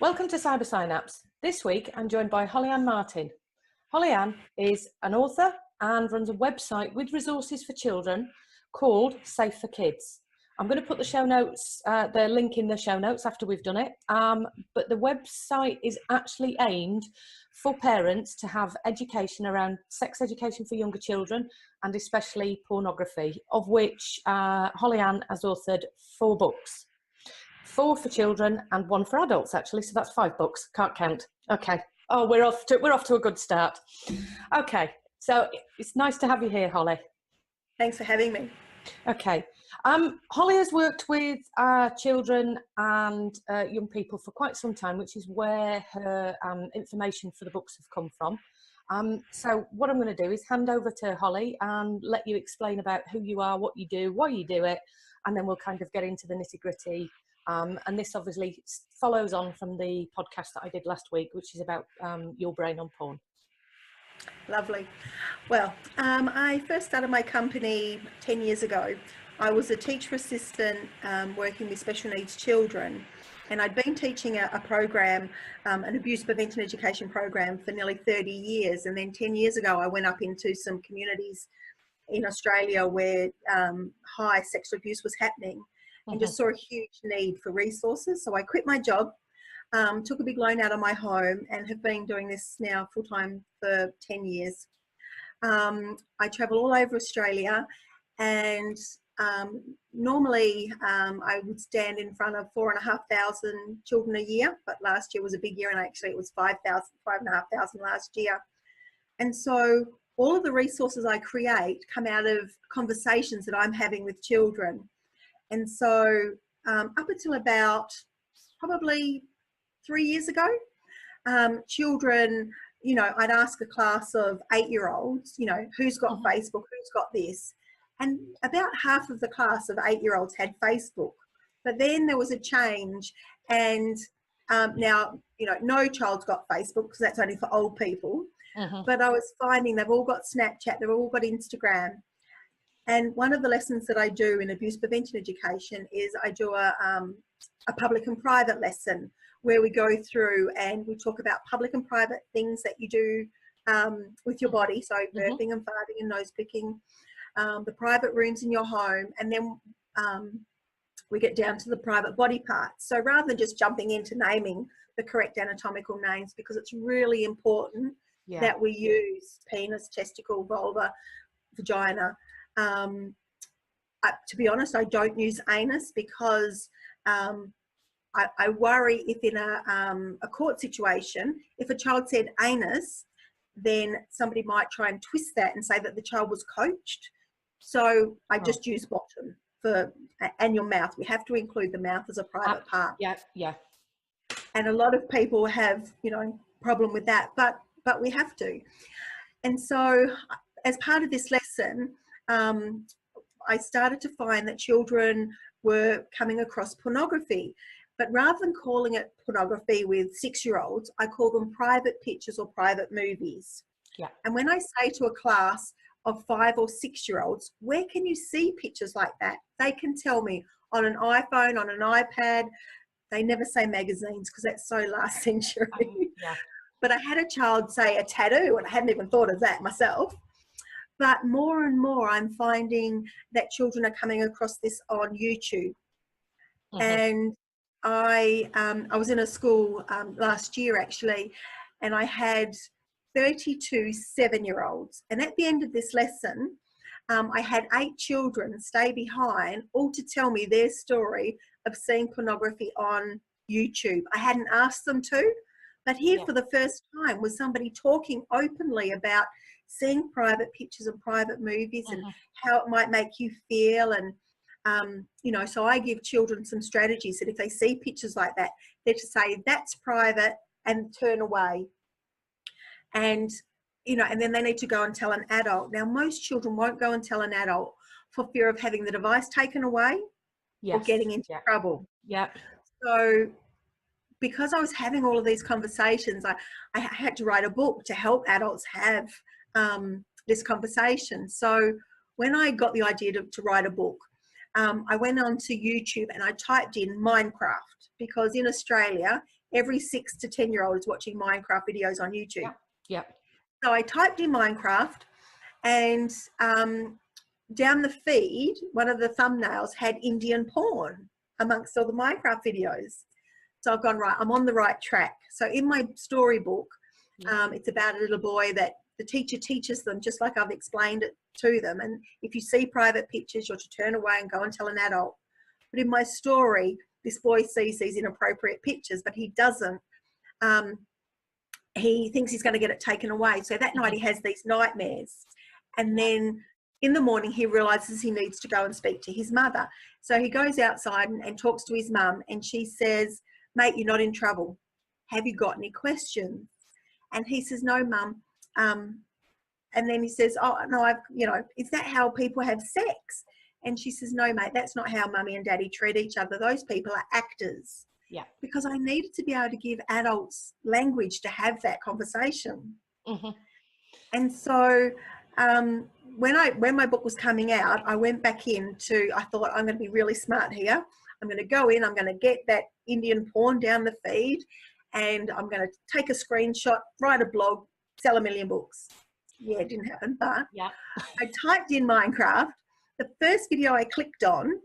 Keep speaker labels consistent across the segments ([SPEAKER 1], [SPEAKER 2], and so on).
[SPEAKER 1] Welcome to Cyber Synapse. This week I'm joined by Holly-Ann Martin. Holly-Ann is an author and runs a website with resources for children called Safe for Kids. I'm going to put the show notes, the link in the show notes after we've done it, but the website is actually aimed for parents to have education around sex education for younger children and especially pornography, of which Holly-Ann has authored 4 books. 4 for children and 1 for adults, actually. So that's 5 books. Can't count. Okay. Oh, we're off to a good start. Okay. So it's nice to have you here, Holly.
[SPEAKER 2] Thanks for having me.
[SPEAKER 1] Okay. Holly has worked with children and young people for quite some time, which is where her information for the books have come from. So what I'm going to do is hand over to Holly and let you explain about who you are, what you do, why you do it, and then we'll kind of get into the nitty-gritty. And this obviously follows on from the podcast that I did last week, which is about your brain on porn.
[SPEAKER 2] Lovely. Well, I first started my company 10 years ago. I was a teacher assistant working with special needs children, and I'd been teaching a program, an abuse prevention education program, for nearly 30 years. And then 10 years ago, I went up into some communities in Australia where high sexual abuse was happening. And just saw a huge need for resources. So I quit my job, took a big loan out of my home, and have been doing this now full-time for 10 years. I travel all over Australia, and normally I would stand in front of 4,500 children a year, but last year was a big year, and actually it was 5,500 last year. And so all of the resources I create come out of conversations that I'm having with children. And so up until about probably 3 years ago, children, you know, I'd ask a class of 8-year-olds, you know, who's got Facebook, who's got this? And about half of the class of 8-year-olds had Facebook. But then there was a change, and now, you know, no child's got Facebook because that's only for old people. But I was finding they've all got Snapchat, they've all got Instagram. And one of the lessons that I do in abuse prevention education is I do a public and private lesson where we go through and we talk about public and private things that you do with your body, so burping and farting and nose picking, the private rooms in your home, and then we get down to the private body parts. So rather than just jumping into naming the correct anatomical names, because it's really important that we use penis, testicle, vulva, vagina. To be honest, I don't use anus because I worry if in a court situation, if a child said anus, then somebody might try and twist that and say that the child was coached. So I just use bottom and your mouth. We have to include the mouth as a private part.
[SPEAKER 1] Yeah.
[SPEAKER 2] And a lot of people have, you know, problem with that, but we have to. And so as part of this lesson, I started to find that children were coming across pornography, but rather than calling it pornography with 6-year-olds, I call them private pictures or private movies. Yeah. And when I say to a class of 5 or 6-year-olds, where can you see pictures like that? They can tell me on an iPhone, on an iPad. They never say magazines because that's so last century. But I had a child say a tattoo, and I hadn't even thought of that myself. But more and more, I'm finding that children are coming across this on YouTube. And I was in a school last year, actually, and I had 32 7-year-olds. And at the end of this lesson, I had 8 children stay behind, all to tell me their story of seeing pornography on YouTube. I hadn't asked them to, but here for the first time was somebody talking openly about seeing private pictures and private movies and how it might make you feel. And, you know, so I give children some strategies that if they see pictures like that, they're to say, that's private, and turn away. And, you know, and then they need to go and tell an adult. Now, most children won't go and tell an adult for fear of having the device taken away or getting into trouble. So because I was having all of these conversations, I had to write a book to help adults have this conversation. So when I got the idea to write a book, I went onto YouTube and I typed in Minecraft, because in Australia every 6 to 10-year-old is watching Minecraft videos on YouTube.
[SPEAKER 1] Yeah.
[SPEAKER 2] So I typed in Minecraft, and down the feed, one of the thumbnails had Indian porn amongst all the Minecraft videos. So I've gone, right, I'm on the right track. So in my storybook, it's about a little boy that the teacher teaches them, just like I've explained it to them. And if you see private pictures, you're to turn away and go and tell an adult. But in my story, this boy sees these inappropriate pictures, but he doesn't. He thinks he's going to get it taken away. So that night he has these nightmares. And then in the morning, he realizes he needs to go and speak to his mother. So he goes outside and talks to his mum, and she says, mate, you're not in trouble. Have you got any questions? And he says, no, mum. And then he says, oh, no, is that how people have sex? And she says, no, mate, that's not how mummy and daddy treat each other. Those people are actors. Yeah. Because I needed to be able to give adults language to have that conversation. And so when my book was coming out, I went back I thought, I'm going to be really smart here. I'm going to go in, I'm going to get that Indian porn down the feed, and I'm going to take a screenshot, write a blog, sell 1 million books. Yeah, it didn't happen, but I typed in Minecraft. The first video I clicked on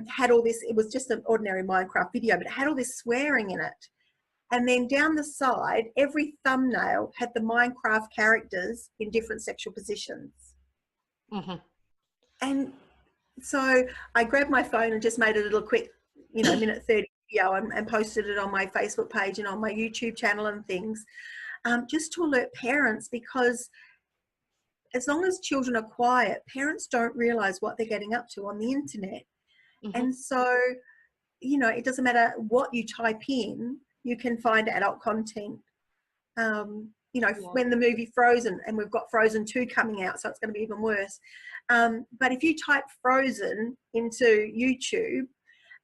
[SPEAKER 2] had all this, it was just an ordinary Minecraft video, but it had all this swearing in it. And then down the side, every thumbnail had the Minecraft characters in different sexual positions. And so I grabbed my phone and just made a little quick, minute 30 video and posted it on my Facebook page and on my YouTube channel and things, just to alert parents, because as long as children are quiet, parents don't realize what they're getting up to on the internet. And so, it doesn't matter what you type in, you can find adult content. When the movie Frozen, and we've got Frozen 2 coming out, so it's going to be even worse. But if you type Frozen into YouTube,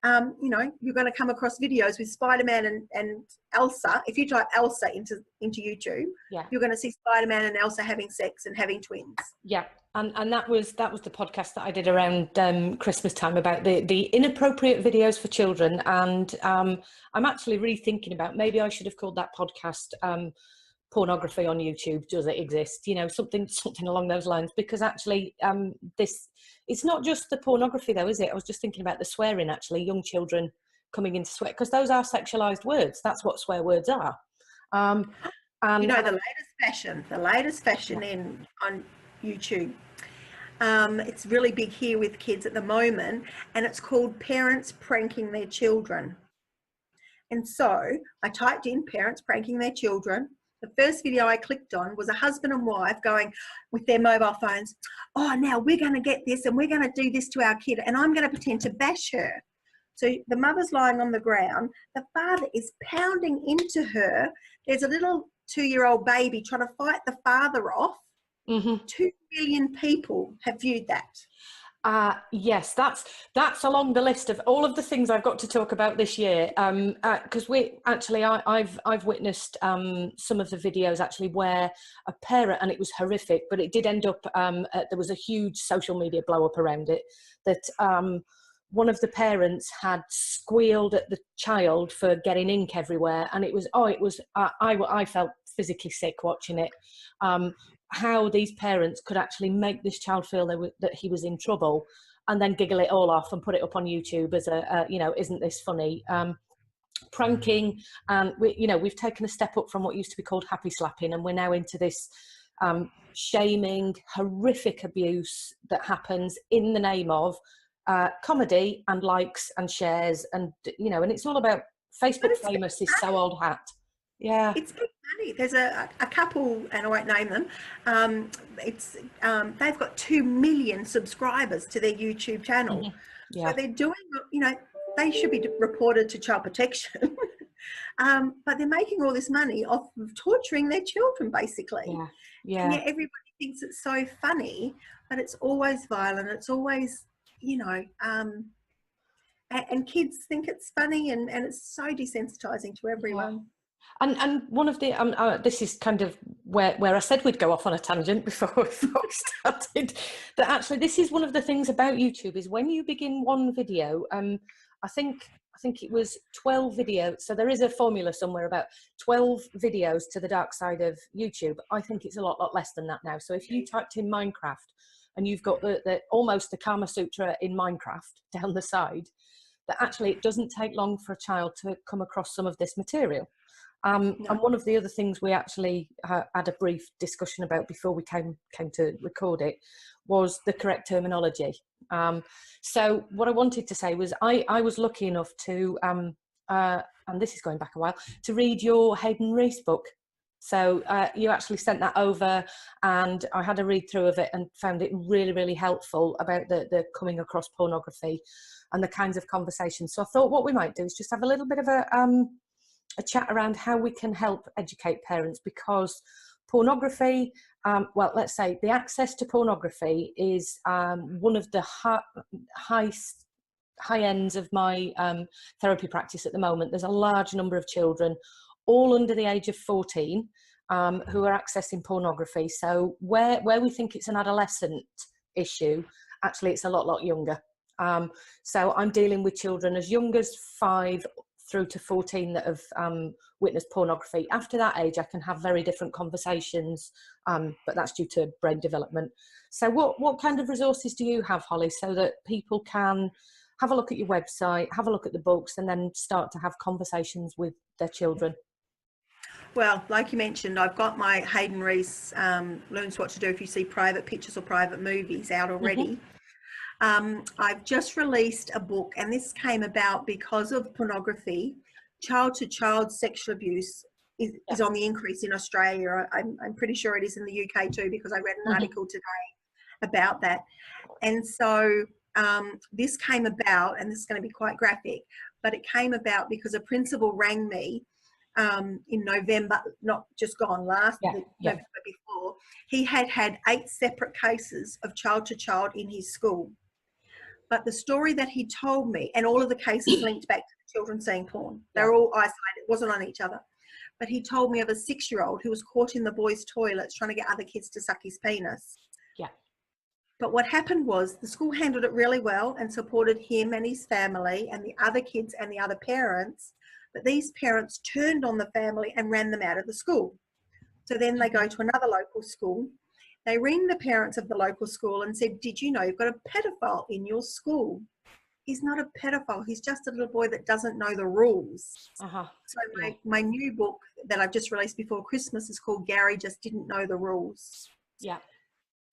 [SPEAKER 2] you're going to come across videos with Spider-Man and Elsa. If you type Elsa into YouTube, you're going to see Spider-Man and Elsa having sex and having twins. Yeah.
[SPEAKER 1] And that was the podcast that I did around Christmas time about the inappropriate videos for children. And I'm actually really thinking about, maybe I should have called that podcast Pornography on YouTube. Does it exist? Something along those lines, because actually it's not just the pornography though, is it? I was just thinking about the swearing, actually, young children coming into swear, because those are sexualized words. That's what swear words are.
[SPEAKER 2] And the latest fashion on YouTube. It's really big here with kids at the moment, and it's called parents pranking their children. And so I typed in parents pranking their children. The first video I clicked on was a husband and wife going with their mobile phones, oh, now we're going to get this and we're going to do this to our kid, and I'm going to pretend to bash her. So the mother's lying on the ground, the father is pounding into her. There's a little 2-year-old baby trying to fight the father off. 2 million people have viewed that.
[SPEAKER 1] Yes, that's along the list of all of the things I've got to talk about this year. Because I've witnessed some of the videos actually where a parent, and it was horrific, but it did end up there was a huge social media blow up around it, that one of the parents had squealed at the child for getting ink everywhere, and I felt physically sick watching it. How these parents could actually make this child feel that he was in trouble, and then giggle it all off and put it up on YouTube as isn't this funny? Pranking, and we've taken a step up from what used to be called happy slapping, and we're now into this shaming, horrific abuse that happens in the name of comedy and likes and shares, and it's all about Facebook famous is so old hat. Yeah,
[SPEAKER 2] it's big money. There's a couple, and I won't name them. They've got 2 million subscribers to their YouTube channel. So they're doing, they should be reported to child protection. But they're making all this money off of torturing their children, basically. And yet everybody thinks it's so funny, but it's always violent. It's always, and kids think it's funny, and it's so desensitizing to everyone.
[SPEAKER 1] And one of the this is kind of where I said we'd go off on a tangent before we started, that actually this is one of the things about YouTube, is when you begin one video, I think think it was 12 videos. So there is a formula somewhere about 12 videos to the dark side of YouTube. I think it's a lot less than that now. So if you typed in Minecraft and you've got the almost the Kama Sutra in Minecraft down the side, that actually it doesn't take long for a child to come across some of this material. And one of the other things we actually had a brief discussion about before we came to record it was the correct terminology. So what I wanted to say was I was lucky enough to, and this is going back a while, to read your Hayden Reese book. So you actually sent that over, and I had a read through of it and found it really, really helpful about the coming across pornography and the kinds of conversations. So I thought what we might do is just have a little bit of a chat around how we can help educate parents, because pornography, well, let's say the access to pornography is one of the high ends of my therapy practice at the moment. There's a large number of children, all under the age of 14, who are accessing pornography. So where we think it's an adolescent issue, actually it's a lot younger. So I'm dealing with children as young as 5 through to 14 that have witnessed pornography. After that age, I can have very different conversations, but that's due to brain development. So what kind of resources do you have, Holly, so that people can have a look at your website, have a look at the books, and then start to have conversations with their children?
[SPEAKER 2] Well, like you mentioned, I've got my Hayden Reese Learns What to Do If You See Private Pictures or Private Movies out already. I've just released a book, and this came about because of pornography. Child-to-child sexual abuse is on the increase in Australia. I'm pretty sure it is in the UK too, because I read an article today about that. And so this came about, and this is going to be quite graphic, but it came about because a principal rang me in November, not just gone, November before. He had 8 separate cases of child-to-child in his school. But the story that he told me, and all of the cases linked back to the children seeing porn, they're all isolated, it wasn't on each other. But he told me of a 6-year-old who was caught in the boys' toilets trying to get other kids to suck his penis. Yeah. But what happened was the school handled it really well and supported him and his family and the other kids and the other parents. But these parents turned on the family and ran them out of the school. So then they go to another local school. They ring the parents of the local school and said, did you know you've got a pedophile in your school? He's not a pedophile. He's just a little boy that doesn't know the rules. So my new book that I've just released before Christmas is called Gary Just Didn't Know the Rules. Yeah.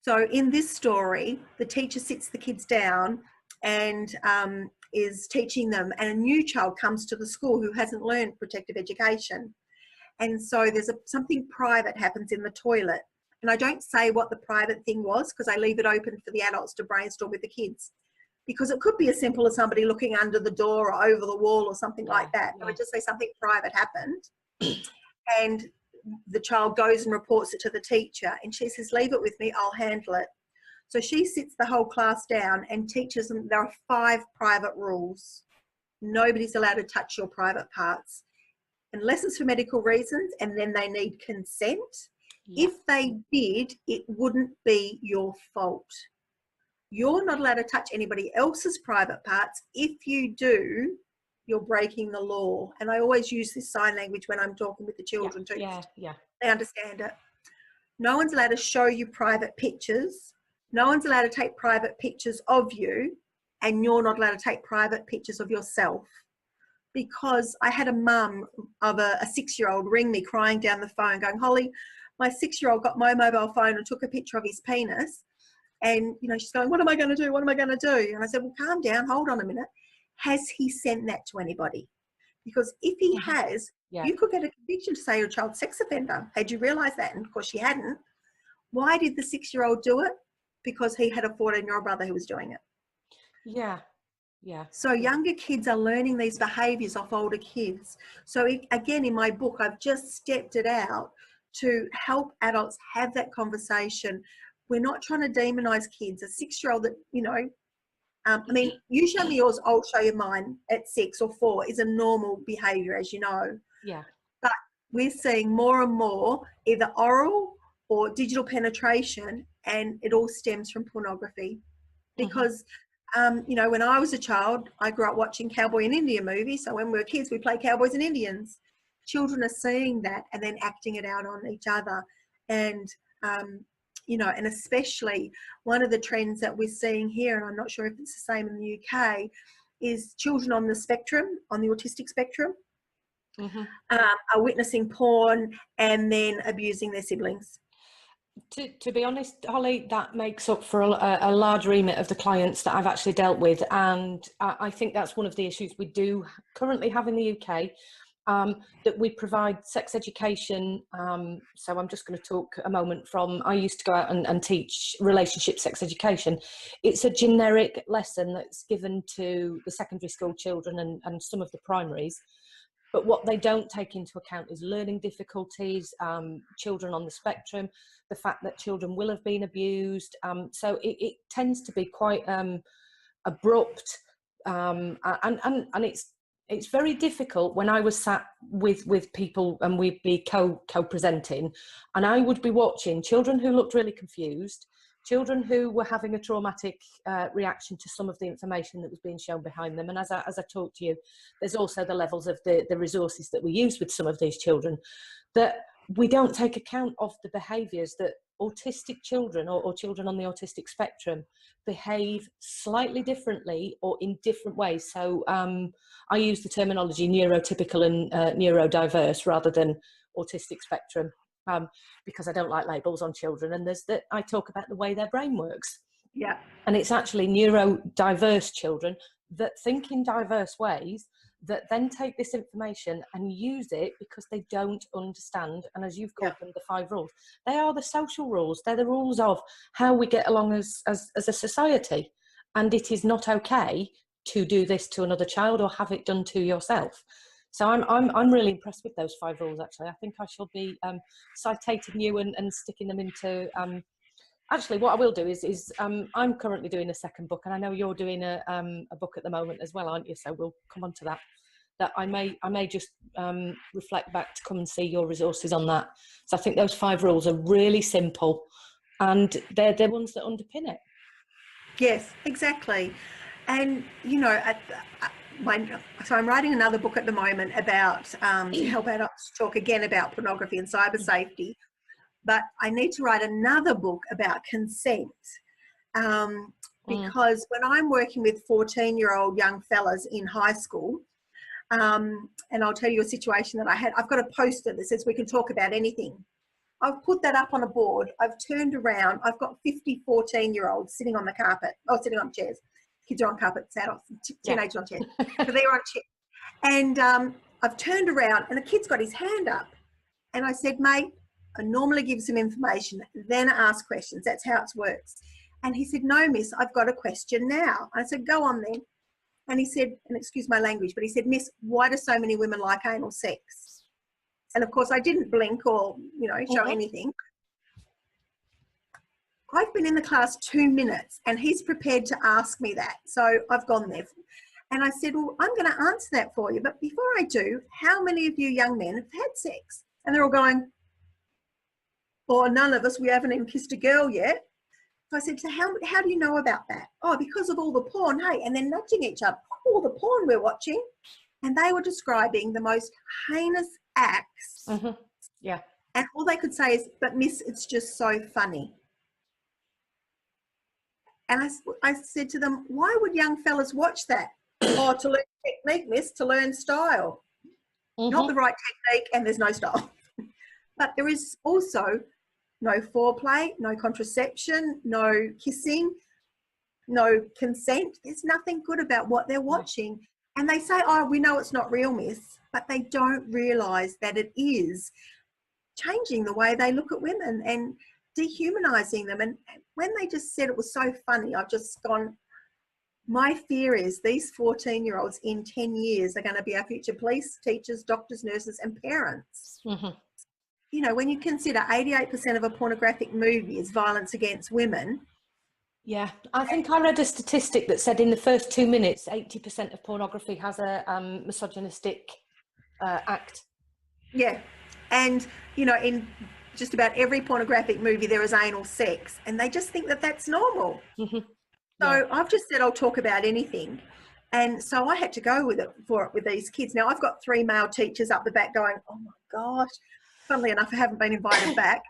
[SPEAKER 2] So in this story, the teacher sits the kids down and is teaching them, and a new child comes to the school who hasn't learned protective education. And so there's something private happens in the toilet. And I don't say what the private thing was, because I leave it open for the adults to brainstorm with the kids. Because it could be as simple as somebody looking under the door or over the wall or something like that. I would just say something private happened. And the child goes and reports it to the teacher. And she says, leave it with me, I'll handle it. So she sits the whole class down and teaches them there are 5 private rules. Nobody's allowed to touch your private parts unless it's for medical reasons, and then they need consent. If they did, it wouldn't be your fault. You're not allowed to touch anybody else's private parts. If you do, you're breaking the law. And I always use this sign language when I'm talking with the children too. They understand it. No one's allowed to show you private pictures. No one's allowed to take private pictures of you, and you're not allowed to take private pictures of yourself. Because I had a mum of a 6-year-old ring me crying down the phone going, Holly, my 6-year-old got my mobile phone and took a picture of his penis. And, you know, she's going, what am I going to do? What am I going to do? And I said, well, calm down. Hold on a minute. Has he sent that to anybody? Because if he has, you could get a conviction to say you're a child sex offender. Had you realised that? And of course she hadn't. Why did the 6-year-old do it? Because he had a 14-year-old brother who was doing it. So younger kids are learning these behaviours off older kids. So again, in my book, I've just stepped it out to help adults have that conversation. We're not trying to demonise kids. A 6-year-old that, you know, I mean, you show me yours, I'll show you mine at 6 or 4 is a normal behaviour, as you know. But we're seeing more and more either oral or digital penetration, and it all stems from pornography. Because you know, when I was a child, I grew up watching cowboy and Indian movies. So when we were kids, we played cowboys and Indians. Children are seeing that and then acting it out on each other. And, you know, and especially one of the trends that we're seeing here, and I'm not sure if it's the same in the UK, is children on the spectrum, on the autistic spectrum, are witnessing porn and then abusing their siblings.
[SPEAKER 1] To be honest, Holly, that makes up for a large remit of the clients that I've actually dealt with. And I think that's one of the issues we do currently have in the UK, that we provide sex education. So I'm just going to talk a moment from, I used to go out and teach relationship sex education. It's a generic lesson that's given to the secondary school children and some of the primaries. But what they don't take into account is learning difficulties, children on the spectrum, the fact that children will have been abused. So it tends to be quite abrupt, and it's very difficult when I was sat with people and we'd be co-presenting, and I would be watching children who looked really confused, children who were having a traumatic reaction to some of the information that was being shown behind them. And as I talked to you, there's also the levels of the resources that we use with some of these children, that we don't take account of the behaviours that autistic children or children on the autistic spectrum behave slightly differently or in different ways. So I use the terminology neurotypical and neurodiverse rather than autistic spectrum. Because I don't like labels on children, and I talk about the way their brain works.
[SPEAKER 2] Yeah.
[SPEAKER 1] And it's actually neurodiverse children that think in diverse ways, that then take this information and use it because they don't understand. And as you've called them, the 5 rules, they are the social rules. They're the rules of how we get along as a society. And it is not okay to do this to another child or have it done to yourself. So I'm really impressed with those 5 rules, actually. I think I shall be citating you and sticking them into... actually, what I will do is I'm currently doing a second book, and I know you're doing a book at the moment as well, aren't you? So we'll come on to that. That I may just reflect back to come and see your resources on that. So I think those 5 rules are really simple, and they're ones that underpin it.
[SPEAKER 2] Yes, exactly. And, you know, so I'm writing another book at the moment about, to help adults talk again about pornography and cyber safety, but I need to write another book about consent, because when I'm working with 14-year-old young fellas in high school, and I'll tell you a situation that I had, I've got a poster that says we can talk about anything. I've put that up on a board. I've turned around. I've got 50 14-year-olds sitting on the carpet, or sitting on chairs. Kids are on carpets, adults, teenagers on chairs. So they're on chairs. And I've turned around and the kid's got his hand up. And I said, mate, I normally give some information, then ask questions. That's how it works. And he said, no, miss, I've got a question now. I said, go on then. And he said, and excuse my language, but he said, miss, why do so many women like anal sex? And of course I didn't blink or, you know, show anything. I've been in the class 2 minutes and he's prepared to ask me that. So I've gone there. And I said, well, I'm going to answer that for you. But before I do, how many of you young men have had sex? And they're all going, or none of us, we haven't even kissed a girl yet. So I said, so how do you know about that? Oh, because of all the porn, hey, and then nudging each other, all the porn we're watching. And they were describing the most heinous acts.
[SPEAKER 1] Yeah.
[SPEAKER 2] And all they could say is, but miss, it's just so funny. And I said to them, why would young fellas watch that? Oh, to learn technique, miss, to learn style. Not the right technique, and there's no style. But there is also no foreplay, no contraception, no kissing, no consent. There's nothing good about what they're watching. And they say, oh, we know it's not real, miss, but they don't realise that it is changing the way they look at women and dehumanising them. And when they just said it was so funny, I've just gone, my fear is these 14-year-olds in 10 years are going to be our future police, teachers, doctors, nurses and parents. You know, when you consider 88% of a pornographic movie is violence against women.
[SPEAKER 1] Yeah, I think I read a statistic that said in the first 2 minutes, 80% of pornography has a misogynistic act.
[SPEAKER 2] Yeah, and, you know, in just about every pornographic movie there is anal sex, and they just think that that's normal.
[SPEAKER 1] Yeah.
[SPEAKER 2] So I've just said I'll talk about anything. And so I had to go with it with these kids. Now I've got 3 male teachers up the back going, oh my gosh. Funnily enough, I haven't been invited back,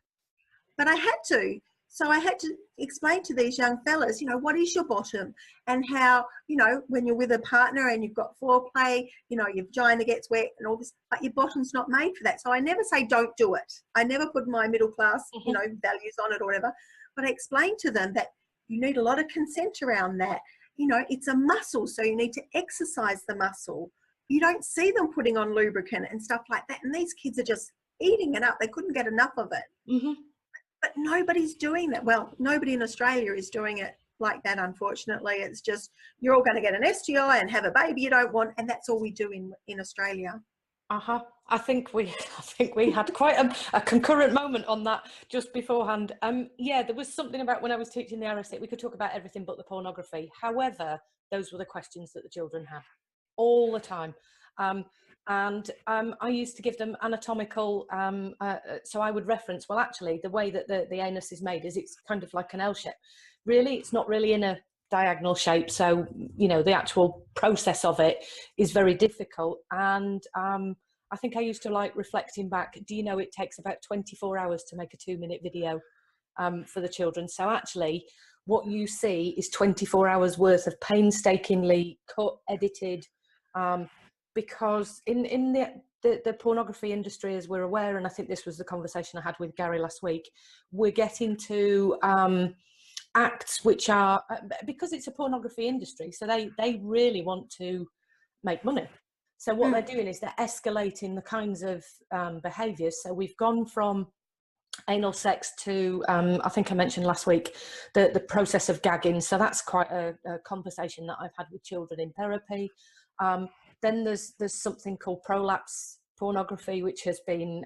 [SPEAKER 2] but I had to. So I had to explain to these young fellas, you know, what is your bottom, and how, you know, when you're with a partner and you've got foreplay, you know, your vagina gets wet and all this, but your bottom's not made for that. So I never say don't do it. I never put my middle class, you know, values on it or whatever, but I explain to them that you need a lot of consent around that. You know, it's a muscle, so you need to exercise the muscle. You don't see them putting on lubricant and stuff like that. And these kids are just eating it up. They couldn't get enough of it. But nobody's doing that. Well, nobody in Australia is doing it like that, unfortunately. It's just, you're all going to get an STI and have a baby you don't want. And that's all we do in Australia.
[SPEAKER 1] I think we had quite a concurrent moment on that just beforehand. Yeah, there was something about when I was teaching the RSC, we could talk about everything but the pornography. However, those were the questions that the children had all the time. I used to give them anatomical, so I would reference, well, actually, the way that the anus is made is it's kind of like an L shape. Really, it's not really in a diagonal shape. So, you know, the actual process of it is very difficult. And I think I used to like reflecting back, do you know, it takes about 24 hours to make a 2-minute video for the children. So actually, what you see is 24 hours worth of painstakingly cut, edited, because in the pornography industry, as we're aware, and I think this was the conversation I had with Gary last week, we're getting to acts which are, because it's a pornography industry, so they really want to make money. So what they're doing is they're escalating the kinds of behaviours. So we've gone from anal sex to, I think I mentioned last week, the process of gagging. So that's quite a conversation that I've had with children in therapy. Then there's something called prolapse pornography, which has been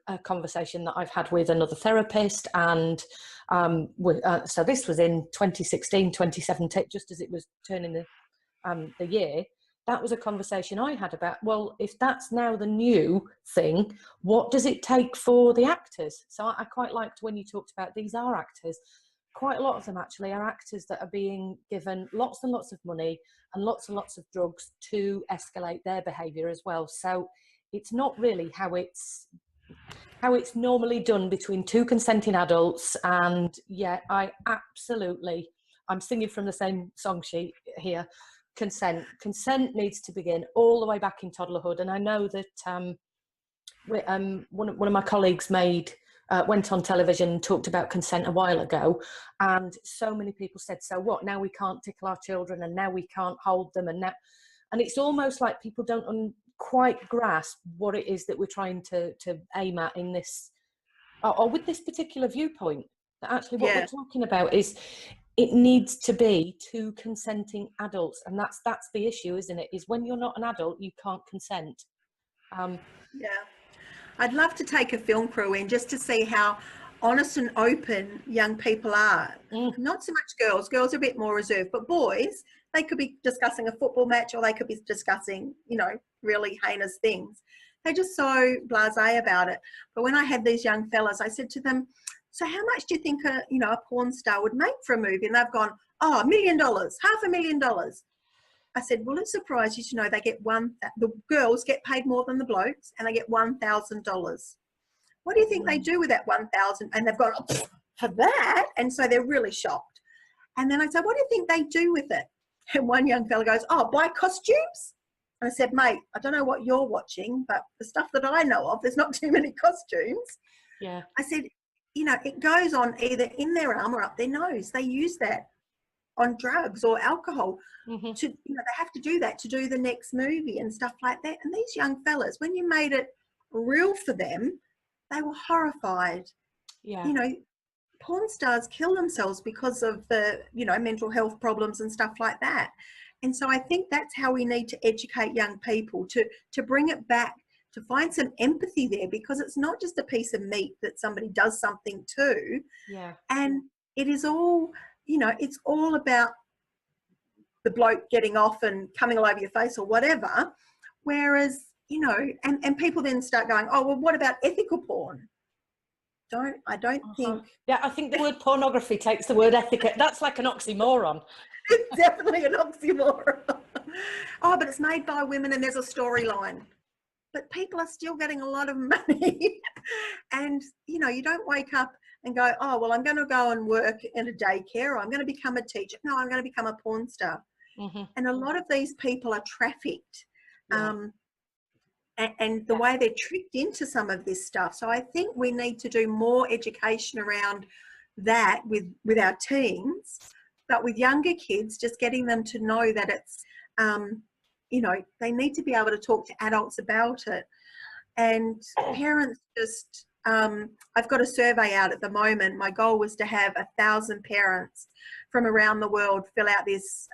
[SPEAKER 1] a conversation that I've had with another therapist. And so this was in 2016, 2017, just as it was turning the year. That was a conversation I had about, well, if that's now the new thing, what does it take for the actors? So I quite liked when you talked about these are actors. Quite a lot of them actually are actors that are being given lots and lots of money and lots of drugs to escalate their behaviour as well. So it's not really how it's normally done between 2 consenting adults. And yeah, I'm singing from the same song sheet here. Consent needs to begin all the way back in toddlerhood. And I know that one of my colleagues went on television and talked about consent a while ago, and so many people said, so what, now we can't tickle our children and now we can't hold them, and it's almost like people don't quite grasp what it is that we're trying to aim at in this, or with this particular viewpoint, that actually what we're talking about is it needs to be 2 consenting adults. And that's the issue, isn't it? Is when you're not an adult, you can't consent.
[SPEAKER 2] I'd love to take a film crew in just to see how honest and open young people are. Not so much girls. Girls are a bit more reserved, but boys, they could be discussing a football match, or they could be discussing, you know, really heinous things. They're just so blasé about it. But when I had these young fellas, I said to them, so how much do you think a porn star would make for a movie? And they've gone, $1 million, $500,000. I said, well, it's surprised you to know they get the girls get paid more than the blokes, and they get $1,000. What do you think they do with that 1,000? And they've gone, oh, for that? And so they're really shocked. And then I said, what do you think they do with it? And one young fella goes, oh, buy costumes. And I said, mate, I don't know what you're watching, but the stuff that I know of, there's not too many costumes.
[SPEAKER 1] Yeah.
[SPEAKER 2] I said, you know, it goes on either in their arm or up their nose. They use that on drugs or alcohol to, you know, they have to do that to do the next movie and stuff like that. And these young fellas, when you made it real for them, they were horrified.
[SPEAKER 1] Yeah.
[SPEAKER 2] You know, porn stars kill themselves because of the, you know, mental health problems and stuff like that. And so I think that's how we need to educate young people to bring it back, to find some empathy there, because it's not just a piece of meat that somebody does something to.
[SPEAKER 1] Yeah.
[SPEAKER 2] And it is all, you know, it's all about the bloke getting off and coming all over your face or whatever. Whereas, you know, and people then start going, oh, well, what about ethical porn? I don't think.
[SPEAKER 1] Yeah, I think the word pornography takes the word etiquette. That's like an oxymoron.
[SPEAKER 2] It's definitely an oxymoron. Oh, but it's made by women and there's a storyline. But people are still getting a lot of money. And, you know, you don't wake up and go, oh, well, I'm going to go and work in a daycare, or I'm going to become a teacher. No, I'm going to become a porn star.
[SPEAKER 1] Mm-hmm.
[SPEAKER 2] And a lot of these people are trafficked.
[SPEAKER 1] Yeah.
[SPEAKER 2] And the way they're tricked into some of this stuff. So I think we need to do more education around that with our teens, but with younger kids, just getting them to know that it's, you know, they need to be able to talk to adults about it. And parents just, I've got a survey out at the moment. My goal was to have 1,000 parents from around the world fill out this.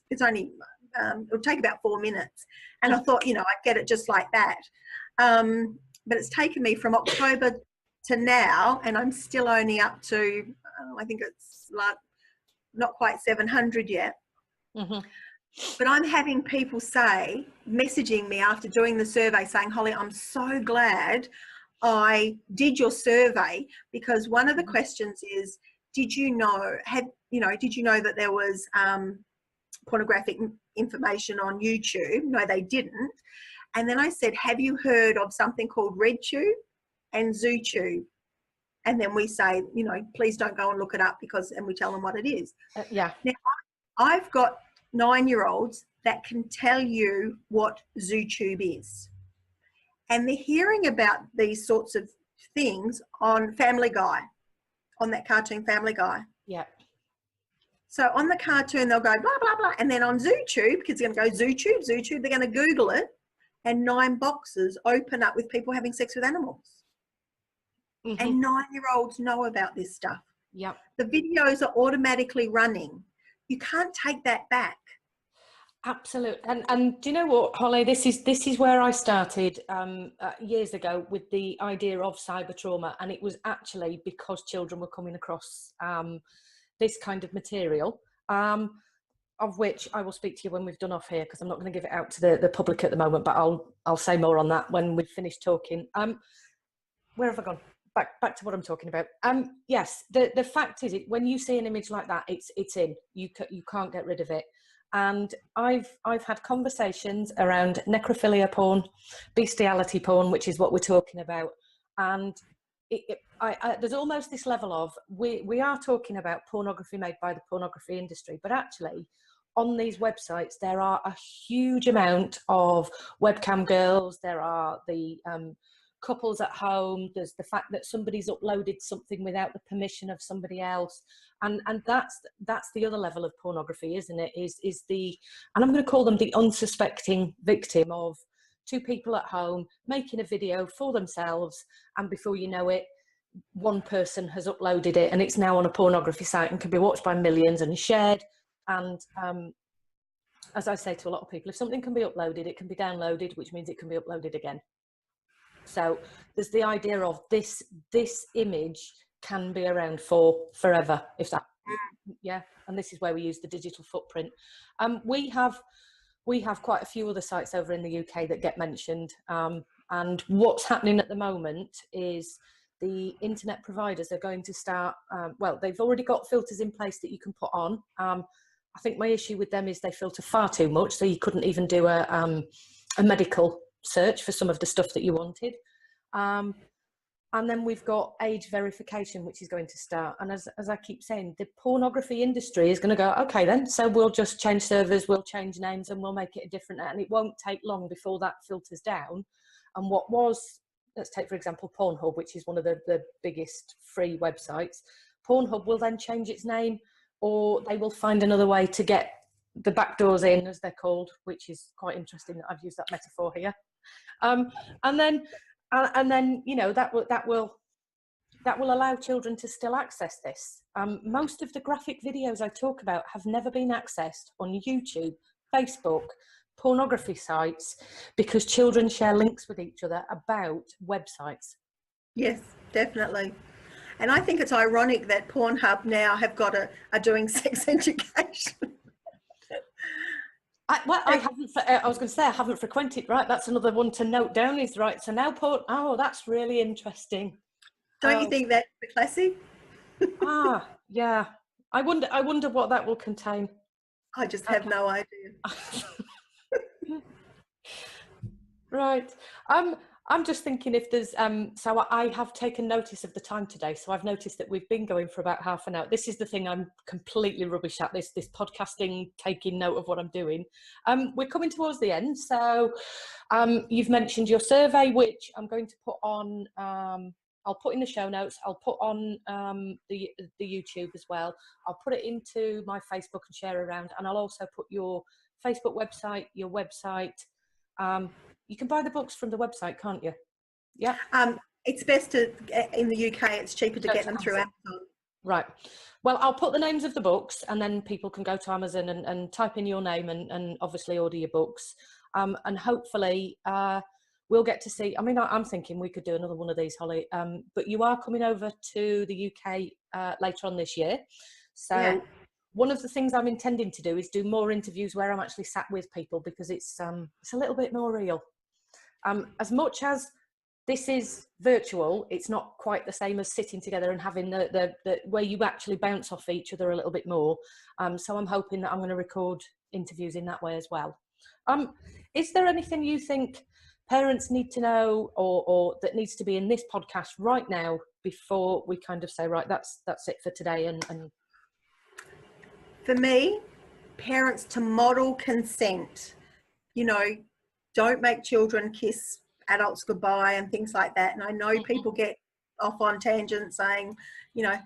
[SPEAKER 2] It's only, it'll take about 4 minutes. And I thought, you know, I'd get it just like that. But it's taken me from October to now, and I'm still only up to, I think it's like not quite 700 yet.
[SPEAKER 1] Mm-hmm.
[SPEAKER 2] But I'm having people say, messaging me after doing the survey saying, Holly, I'm so glad I did your survey, because one of the questions is, did you know that there was pornographic information on YouTube? No, they didn't. And then I said, have you heard of something called RedTube and ZooTube? And then we say, you know, please don't go and look it up, and we tell them what it is.
[SPEAKER 1] Yeah.
[SPEAKER 2] Now, I've got 9-year-olds that can tell you what ZooTube is. And they're hearing about these sorts of things on Family Guy, on that cartoon Family Guy.
[SPEAKER 1] Yeah.
[SPEAKER 2] So on the cartoon, they'll go blah, blah, blah. And then on ZooTube, kids are going to go ZooTube, they're going to Google it, and 9 boxes open up with people having sex with animals. Mm-hmm. And 9-year-olds know about this stuff.
[SPEAKER 1] Yep.
[SPEAKER 2] The videos are automatically running. You can't take that back.
[SPEAKER 1] Absolutely. And do you know what, Holly, this is where I started years ago with the idea of cyber trauma. And it was actually because children were coming across this kind of material, of which I will speak to you when we've done off here, because I'm not going to give it out to the public at the moment, but I'll say more on that when we've finished talking. Where have I gone? Back to what I'm talking about. Yes, the fact is, when you see an image like that, it's in. You can't get rid of it. And I've had conversations around necrophilia porn, bestiality porn, which is what we're talking about. And there's almost this level of, we are talking about pornography made by the pornography industry, but actually on these websites, there are a huge amount of webcam girls. There are the couples at home. There's the fact that somebody's uploaded something without the permission of somebody else. And that's the other level of pornography, isn't it? Is the, and I'm going to call them the unsuspecting victim of 2 people at home making a video for themselves, and before you know it, one person has uploaded it and it's now on a pornography site and can be watched by millions and shared. And as I say to a lot of people, if something can be uploaded, it can be downloaded, which means it can be uploaded again. So there's the idea of this image can be around for forever, if that, yeah. And this is where we use the digital footprint. We have quite a few other sites over in the UK that get mentioned. And what's happening at the moment is the internet providers are going to start, well, they've already got filters in place that you can put on. I think my issue with them is they filter far too much, so you couldn't even do a medical search for some of the stuff that you wanted. And then we've got age verification, which is going to start. And as I keep saying, the pornography industry is going to go, okay then, so we'll just change servers, we'll change names, and we'll make it a different, and it won't take long before that filters down. And what was, let's take for example Pornhub, which is one of the biggest free websites. Pornhub will then change its name, or they will find another way to get the back doors in, as they're called, which is quite interesting that I've used that metaphor here. And then you know, that will allow children to still access this. Most of the graphic videos I talk about have never been accessed on YouTube, Facebook, pornography sites, because children share links with each other about websites. Yes,
[SPEAKER 2] definitely. And I think it's ironic that Pornhub now are doing sex education.
[SPEAKER 1] I was going to say I haven't frequented, right? That's another one to note down, is right. So now oh, that's really interesting.
[SPEAKER 2] Don't you think that's the classic?
[SPEAKER 1] Yeah. I wonder what that will contain.
[SPEAKER 2] I just have no idea.
[SPEAKER 1] Right. I'm just thinking if there's so I have taken notice of the time today, so I've noticed that we've been going for about half an hour. This is the thing I'm completely rubbish at, this podcasting, taking note of what I'm doing. We're coming towards the end, so you've mentioned your survey, which I'm going to put on I'll put in the show notes. I'll put on the YouTube as well. I'll put it into my Facebook and share around, and I'll also put your Facebook website, your website. You can buy the books from the website, can't you? Yeah.
[SPEAKER 2] It's best to, in the UK, it's cheaper to get them through Amazon.
[SPEAKER 1] Right. Well, I'll put the names of the books, and then people can go to Amazon and type in your name and obviously order your books. And hopefully we'll get to see, I mean, I'm thinking we could do another one of these, Holly, but you are coming over to the UK later on this year. So yeah. One of the things I'm intending to do is do more interviews where I'm actually sat with people, because it's a little bit more real. As much as this is virtual, it's not quite the same as sitting together and having the where you actually bounce off each other a little bit more. So I'm hoping that I'm going to record interviews in that way as well. Is there anything you think parents need to know or that needs to be in this podcast right now before we kind of say, right, that's it for today? And
[SPEAKER 2] for me, parents to model consent. You know, don't make children kiss adults goodbye and things like that. And I know people get off on tangents saying, you know,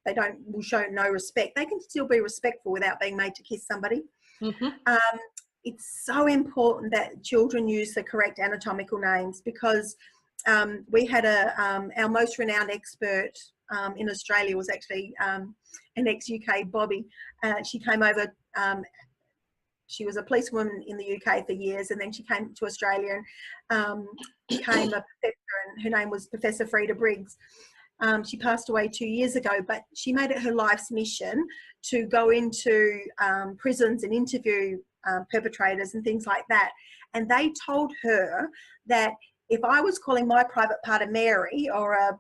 [SPEAKER 2] they will show no respect. They can still be respectful without being made to kiss somebody. It's so important that children use the correct anatomical names, because we had our most renowned expert in Australia was actually an ex-UK Bobby. She came over. She was a policewoman in the UK for years, and then she came to Australia and became a professor, and her name was Professor Frida Briggs. She passed away 2 years ago, but she made it her life's mission to go into prisons and interview perpetrators and things like that. And they told her that if I was calling my private part a Mary or a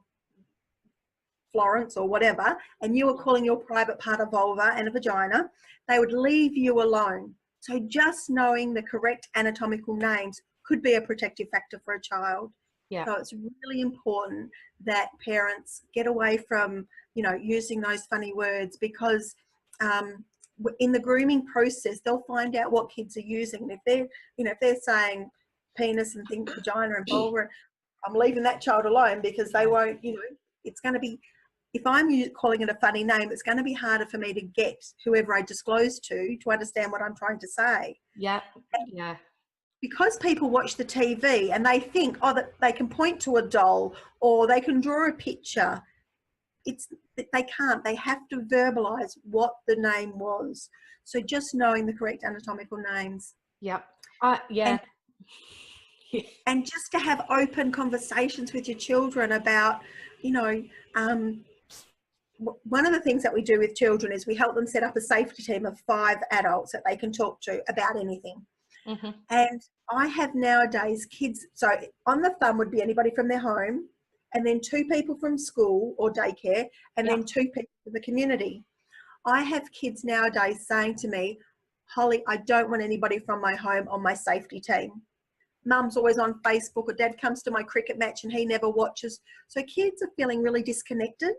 [SPEAKER 2] Florence or whatever, and you were calling your private part a vulva and a vagina, they would leave you alone. So just knowing the correct anatomical names could be a protective factor for a child. Yeah. So it's really important that parents get away from, you know, using those funny words, because in the grooming process, they'll find out what kids are using. If they're, you know, if they're saying penis and things, vagina and vulva, I'm leaving that child alone, because they won't, you know, it's going to be, if I'm calling it a funny name, it's going to be harder for me to get whoever I disclose to understand what I'm trying to say. Yeah, yeah. Because people watch the TV and they think, oh, that they can point to a doll or they can draw a picture. They can't. They have to verbalise what the name was. So just knowing the correct anatomical names. Yep. Yeah. And just to have open conversations with your children about, you know, one of the things that we do with children is we help them set up a safety team of 5 adults that they can talk to about anything. And I have nowadays kids, so on the thumb would be anybody from their home, and then 2 people from school or daycare, and then 2 people from the community. I have kids nowadays saying to me, Holly, I don't want anybody from my home on my safety team. Mum's always on Facebook, or Dad comes to my cricket match and he never watches. So kids are feeling really disconnected.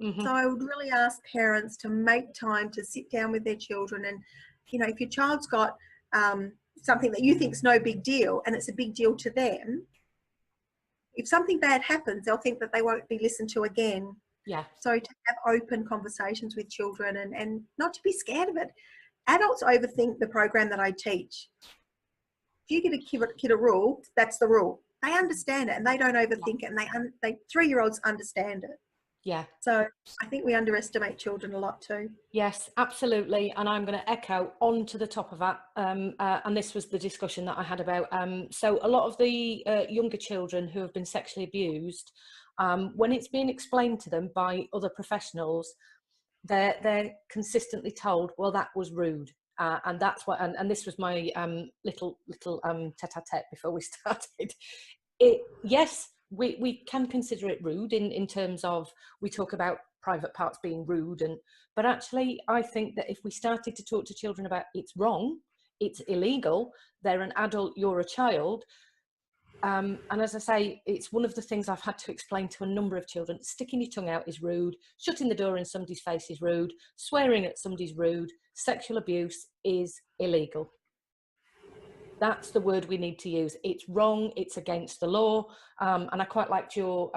[SPEAKER 2] So I would really ask parents to make time to sit down with their children, and, you know, if your child's got something that you think's no big deal and it's a big deal to them, if something bad happens, they'll think that they won't be listened to again. Yeah. So to have open conversations with children and not to be scared of it. Adults overthink the program that I teach. If you give a kid a rule, that's the rule. They understand it and they don't overthink it, and they 3-year-olds understand it. Yeah. So I think we underestimate children a lot too. Yes, absolutely. And I'm going to echo on to the top of that. And this was the discussion that I had about. So a lot of the younger children who have been sexually abused, when it's being explained to them by other professionals, they're consistently told, well, that was rude. And that's what, and this was my little tete-a-tete before we started. Yes,
[SPEAKER 1] we can consider it rude in terms of, we talk about private parts being rude, but actually I think that if we started to talk to children about it's wrong, it's illegal, they're an adult, you're a child. And as I say, it's one of the things I've had to explain to a number of children. Sticking your tongue out is rude. Shutting the door in somebody's face is rude. Swearing at somebody's rude. Sexual abuse is illegal. That's the word we need to use. It's wrong. It's against the law. And I quite liked your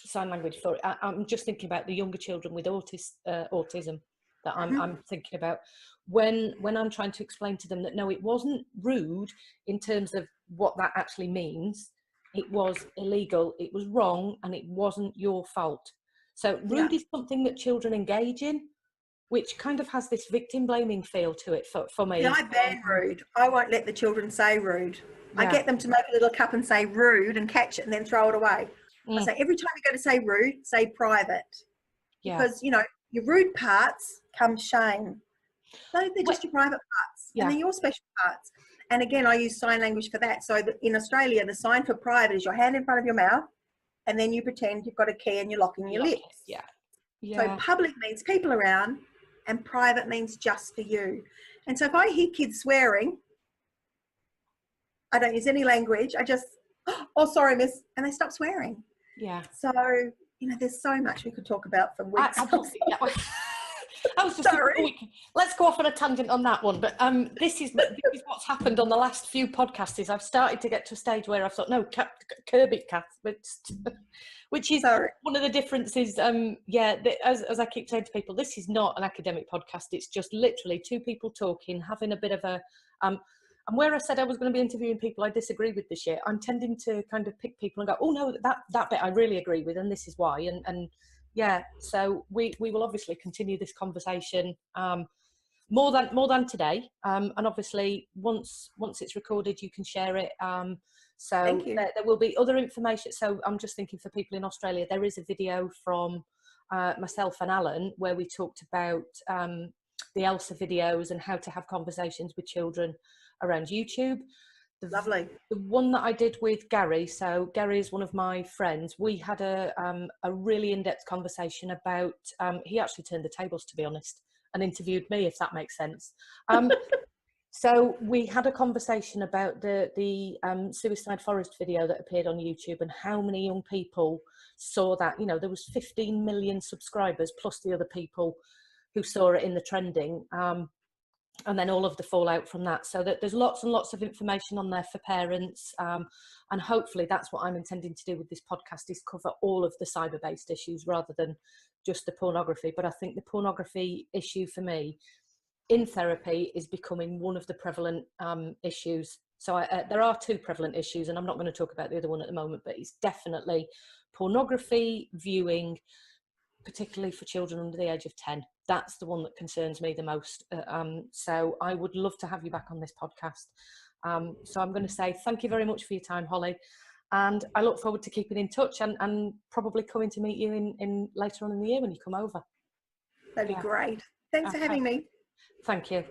[SPEAKER 1] sign language for it. I'm just thinking about the younger children with autism that I'm thinking about. When I'm trying to explain to them that no, it wasn't rude in terms of what that actually means. It was illegal, it was wrong, and it wasn't your fault. So rude is something that children engage in, which kind of has this victim blaming feel to it for me.
[SPEAKER 2] Yeah, I ban rude. I won't let the children say rude. I get them to make a little cup and say rude and catch it and then throw it away. I say, every time you go to say rude, say private. Because, you know, your rude parts come shame. So they're just your private parts, and they're your special parts. And again, I use sign language for that. So that in Australia, the sign for private is your hand in front of your mouth, and then you pretend you've got a key and you're locking your lips. So public means people around, and private means just for you. And so if I hear kids swearing, I don't use any language. I just, oh, sorry, miss, and they stop swearing. So, you know, there's so much we could talk about for weeks.
[SPEAKER 1] I was just thinking, let's go off on a tangent on that one, but this is what's happened on the last few podcasts. Is I've started to get to a stage where I've thought, no, curb it, Kath, which is one of the differences. As I keep saying to people, this is not an academic podcast. It's just literally two people talking, having a bit of a and where I said I was going to be interviewing people I disagree with this year, I'm tending to kind of pick people and go, oh no, that bit I really agree with, and this is why. And so we will obviously continue this conversation more than today, and obviously once it's recorded, you can share it. So there will be other information. So I'm just thinking for people in Australia, there is a video from myself and Alan where we talked about the ELSA videos and how to have conversations with children around YouTube. The one that I did with Gary, so Gary is one of my friends, we had a really in-depth conversation about, he actually turned the tables, to be honest, and interviewed me, if that makes sense. So we had a conversation about the Suicide Forest video that appeared on YouTube and how many young people saw that. You know, there was 15 million subscribers plus the other people who saw it in the trending. And then all of the fallout from that. So that there's lots and lots of information on there for parents. And hopefully that's what I'm intending to do with this podcast, is cover all of the cyber-based issues rather than just the pornography. But I think the pornography issue for me in therapy is becoming one of the prevalent issues. So there are two prevalent issues, and I'm not going to talk about the other one at the moment, but it's definitely pornography viewing, particularly for children under the age of 10. That's the one that concerns me the most. So I would love to have you back on this podcast. So I'm going to say thank you very much for your time, Holly. And I look forward to keeping in touch and probably coming to meet you in later on in the year when you come over.
[SPEAKER 2] That'd be great. Thanks for having me.
[SPEAKER 1] Thank you.